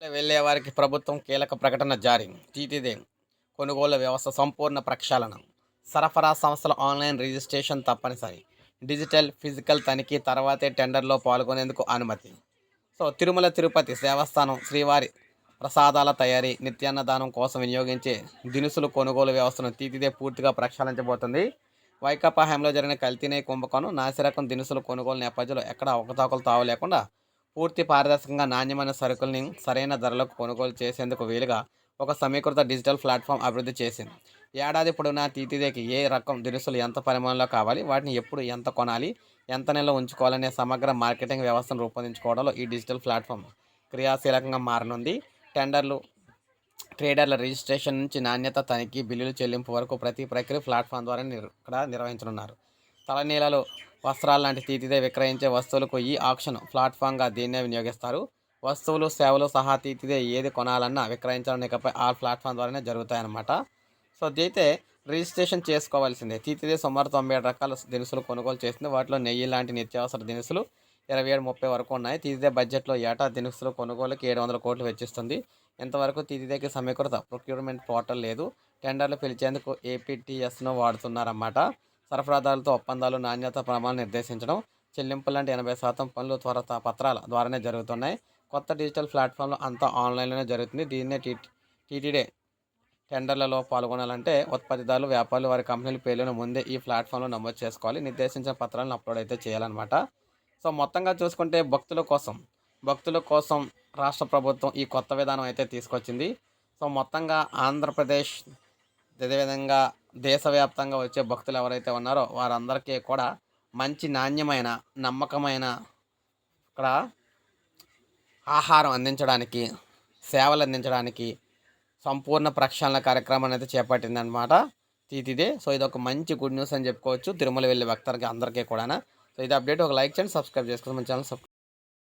వెళ్ళే వారికి ప్రభుత్వం కీలక ప్రకటన జారీ. టీటీడీ కొనుగోలు వ్యవస్థ సంపూర్ణ ప్రక్షాళన. సరఫరా సంస్థల ఆన్లైన్ రిజిస్ట్రేషన్ తప్పనిసరి. డిజిటల్, ఫిజికల్ తనిఖీ తర్వాతే టెండర్‌లో పాల్గొనేందుకు అనుమతి. తిరుమల తిరుపతి దేవస్థానం శ్రీవారి ప్రసాదాల తయారీ, నిత్యాన్నదానం కోసం వినియోగించే దినుసులు కొనుగోలు వ్యవస్థను టీటీడీ పూర్తిగా ప్రక్షాళించబోతుంది. వైకాపా హయాంలో జరిగిన కల్తీ కుంభకోణం, నాసిరకం దినుసుల కొనుగోలు నేపథ్యంలో ఎక్కడా అవకతవకలు తావు లేకుండా పూర్తి పారదర్శకంగా నాణ్యమైన సరుకుల్ని సరైన ధరలకు కొనుగోలు చేసేందుకు వీలుగా ఒక సమీకృత డిజిటల్ ప్లాట్ఫామ్ అభివృద్ధి చేసింది. ఏడాది పొడవునా టీటీడీకి ఏ రకం దినుసులు ఎంత పరిమాణంలో కావాలి, వాటిని ఎప్పుడు ఎంత కొనాలి, ఎంత నెలలో ఉంచుకోవాలనే సమగ్ర మార్కెటింగ్ వ్యవస్థను రూపొందించుకోవడంలో ఈ డిజిటల్ ప్లాట్ఫామ్ క్రియాశీలకంగా మారనుంది. టెండర్లు, ట్రేడర్ల రిజిస్ట్రేషన్ నుంచి నాణ్యత తనిఖీ, బిల్లులు చెల్లింపు వరకు ప్రతి ప్రక్రియ ప్లాట్ఫామ్ ద్వారా ఇక్కడ నిర్వహించనున్నారు. తలనీలాలు, వస్త్రాలు లాంటి టీటీడీ విక్రయించే వస్తువులకు ఈ ఆక్షన్ ప్లాట్ఫామ్గా దీన్నే వినియోగిస్తారు. వస్తువులు, సేవలు సహా టీటీడీ ఏది కొనాలన్నా విక్రయించాలన్న ఇకపై ఆ ప్లాట్ఫామ్ ద్వారానే జరుగుతాయన్నమాట. ఇదైతే రిజిస్ట్రేషన్ చేసుకోవాల్సిందే. టీటీడీ సుమారు 97 రకాల దినుసులు కొనుగోలు చేసింది. వాటిలో నెయ్యి లాంటి నిత్యావసర దినుసులు 27-30 వరకు ఉన్నాయి. టీటీడీ బడ్జెట్లో ఏటా దినుసులు కొనుగోలుకి 700 కోట్లు వెచ్చిస్తుంది. ఇంతవరకు టీటీడీకి సమీకృత ప్రొక్యూర్మెంట్ పోర్టల్ లేదు. టెండర్లు పిలిచేందుకు ఏపీటీఎస్ను వాడుతున్నారన్నమాట. సరఫరాదారులతో ఒప్పందాలు, నాణ్యత ప్రమాణాలు నిర్దేశించడం, చెల్లింపులు లాంటి 80% పనులు త్వరత పత్రాల ద్వారానే జరుగుతున్నాయి. కొత్త డిజిటల్ ప్లాట్ఫామ్లో అంతా ఆన్లైన్లోనే జరుగుతుంది. దీన్నే టీటీడీ టెండర్లలో పాల్గొనాలంటే ఉత్పత్తిదారులు, వ్యాపారులు వారి కంపెనీల పేర్లను ముందే ఈ ప్లాట్ఫామ్లో నమోదు చేసుకోవాలి. నిర్దేశించిన పత్రాలను అప్లోడ్ అయితే చేయాలన్నమాట. మొత్తంగా చూసుకుంటే భక్తుల కోసం రాష్ట్ర ప్రభుత్వం ఈ కొత్త విధానం అయితే తీసుకొచ్చింది. మొత్తంగా ఆంధ్రప్రదేశ్, అదేవిధంగా దేశవ్యాప్తంగా వచ్చే భక్తులు ఎవరైతే ఉన్నారో వారందరికీ కూడా మంచి నాణ్యమైన, నమ్మకమైన ఇక్కడ ఆహారం అందించడానికి, సేవలు అందించడానికి సంపూర్ణ ప్రక్షాళన కార్యక్రమాన్ని అయితే చేపట్టిందనమాట టీటీడీ. ఇదొక మంచి గుడ్ న్యూస్ అని చెప్పుకోవచ్చు తిరుమల వెళ్ళే భక్తులకి అందరికీ కూడా. ఇది అప్డేట్. ఒక లైక్ చేయండి, సబ్స్క్రైబ్ చేసుకోండి మన ఛానల్.